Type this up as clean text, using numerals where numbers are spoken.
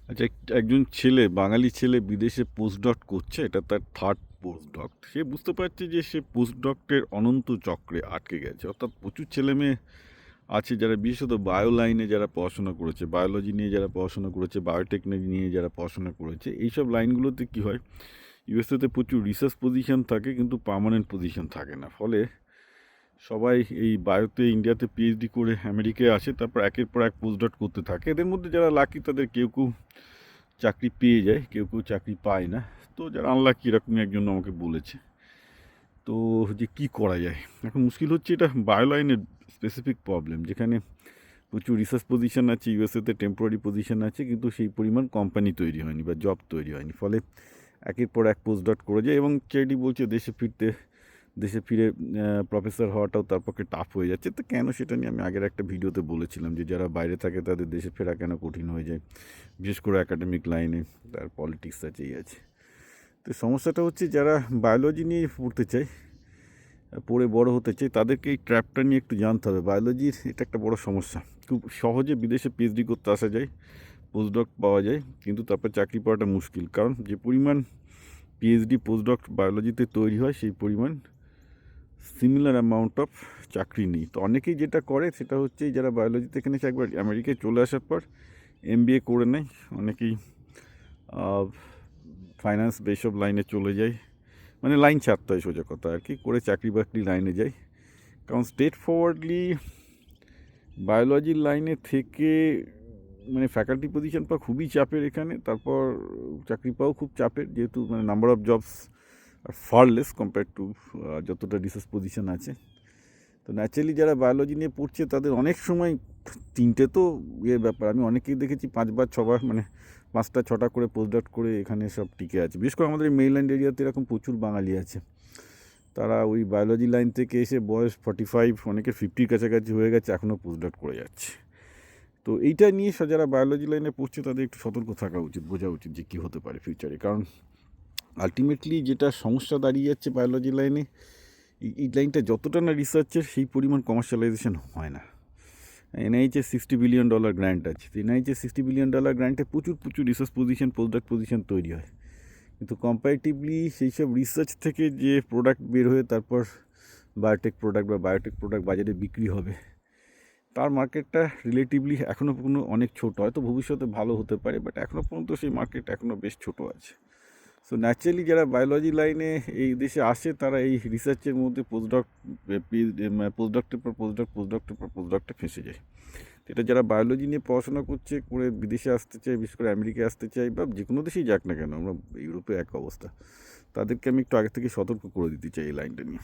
আচ্ছা, একজন ছেলে, বাঙালি ছেলে বিদেশে পোস্টডক করছে, এটা তার থার্ড পোস্টডক। সে বুঝতে পারছে যে সে পোস্টডক্টের অনন্ত চক্রে আটকে গেছে। অর্থাৎ প্রচুর ছেলেমেয়ে আছে যারা বিশেষত বায়ো লাইনে যারা পড়াশোনা করেছে, বায়োলজি নিয়ে যারা পড়াশোনা করেছে, বায়োটেকনোলজি নিয়ে যারা পড়াশোনা করেছে, এইসব লাইনগুলোতে কী হয়, ইউএসএতে প্রচুর রিসার্চ পজিশন থাকে কিন্তু পার্মানেন্ট পজিশন থাকে না। ফলে সবাই এই বায়োতে ইন্ডিয়াতে পিএইচডি করে আমেরিকায় আসে, তারপর একের পর এক পোস্টডক করতে থাকে। এদের মধ্যে যারা লাকি তাদের কেউ কেউ চাকরি পেয়ে যায়, কেউ কেউ চাকরি পায় না। তো যারা আনলাকি, এরকমই একজন আমাকে বলেছে। তো যে কি করা যায় এখন মুশকিল হচ্ছে, এটা বায়োলাইনের স্পেসিফিক প্রবলেম, যেখানে প্রচুর রিসার্চ পজিশন আছে, ইউএসএতে টেম্পোরারি পজিশন আছে, কিন্তু সেই পরিমাণ কোম্পানি তৈরি হয়নি বা জব তৈরি হয়নি। ফলে একের পর এক পোস্ট ডট করে যায় এবং চেডি বলছে দেশে ফিরে প্রফেসর হওয়াটাও তার পক্ষে টাফ হয়ে যাচ্ছে। তো কেন, সেটা নিয়ে আমি আগের একটা ভিডিওতে বলেছিলাম যে যারা বাইরে থাকে তাদের দেশে ফেরা কেন কঠিন হয়ে যায়, বিশেষ করে একাডেমিক লাইনে। তার পলিটিক্স আছে, এই আছে। তো সমস্যাটা হচ্ছে যারা বায়োলজি নিয়ে পড়তে চায়, পড়ে বড় হতে চায়, তাদেরকে এই ট্র্যাপটা নিয়ে একটু জানতে হবে। বায়োলজির এটা একটা বড় সমস্যা। খুব সহজে বিদেশে পিএইচডি করতে আসা যায়, পোস্টডক পাওয়া যায়, কিন্তু তারপর চাকরি পাওয়াটা মুশকিল। কারণ যে পরিমাণ পিএইচডি পোস্টডক বায়োলজিতে তৈরি হয়, সেই পরিমাণ সিমিলার অ্যামাউন্ট অফ চাকরি নেই। তো অনেকেই যেটা করে সেটা হচ্ছে, যারা বায়োলজিতে এখানে এসে একবার আমেরিকায় চলে আসার পর এমবিএ করে নেয়। অনেকেই ফাইন্যান্স বা এইসব লাইনে চলে যায়, মানে লাইন ছাড়তে হয় সোজা কথা আর কি, করে চাকরি বাকরি লাইনে যায়। কারণ স্ট্রেট ফরওয়ার্ডলি বায়োলজির লাইনে থেকে মানে ফ্যাকাল্টি পজিশন পাওয়া খুবই চাপের এখানে। তারপর চাকরি পাওয়াও খুব চাপের, যেহেতু মানে number of jobs are far less compare to যতটা রিসার্চ পজিশন আছে। তো ন্যাচারালি যারা বায়োলজি নিয়ে পড়ছে তাদের অনেক সময় তিনটে তো ব্যাপার, আমি অনেকেই দেখেছি 5 বার 6 বার, মানে 5টা 6টা করে পোস্টডক্ট করে এখানে সব টিকে আছে। বিশেষ করে আমাদের এই মেইনল্যান্ড এরিয়াতে এরকম প্রচুর বাঙালি আছে। তারা ওই বায়োলজি লাইন থেকে এসে বয়স 45, অনেকের 50-র কাছাকাছি হয়ে গেছে, এখনও পোস্টডক্ট করে যাচ্ছে। তো এইটা নিয়ে যারা বায়োলজি লাইনে পড়ছে তাদের একটু সতর্ক থাকা উচিত, বোঝা উচিত যে কী হতে পারে ফিউচারে। কারণ আলটিমেটলি যেটা সমস্যা দাঁড়িয়ে যাচ্ছে বায়োলজি লাইনে, এই লাইনটা যতটা না রিসার্চের, সেই পরিমাণ কমার্শিয়ালাইজেশন হয় না। এনআইএইচের $60 বিলিয়ন গ্র্যান্ট আছে। তো এনআইএইচের $60 বিলিয়ন গ্র্যান্টে প্রচুর প্রচুর রিসার্চ পজিশন, পোস্টডক্ট পজিশন তৈরি হয়, কিন্তু কম্পারেটিভলি সেই সব রিসার্চ থেকে যে প্রোডাক্ট বের হয়ে তারপর বায়োটেক প্রোডাক্ট বাজারে বিক্রি হবে, তার মার্কেটটা রিলেটিভলি এখনও পর্যন্ত অনেক ছোটো। হয়তো ভবিষ্যতে ভালো হতে পারে, বাট এখনও পর্যন্ত সেই মার্কেট এখনও বেশ ছোটো আছে। সো ন্যাচারালি যারা বায়োলজি লাইনে এই দেশে আসে, তারা এই রিসার্চের মধ্যে পোস্টডক্টের পর পোস্টডক্টে ফেঁসে যায়। এটা যারা বায়োলজি নিয়ে পড়াশোনা করছে, করে বিদেশে আসতে চায়, বিশেষ করে আমেরিকায় আসতে চায়, বা যে কোনো দেশেই যাক না কেন, আমরা ইউরোপে এক অবস্থা, তাদেরকে আমি একটু আগে থেকে সতর্ক করে দিতে চাই এই লাইনটা নিয়ে।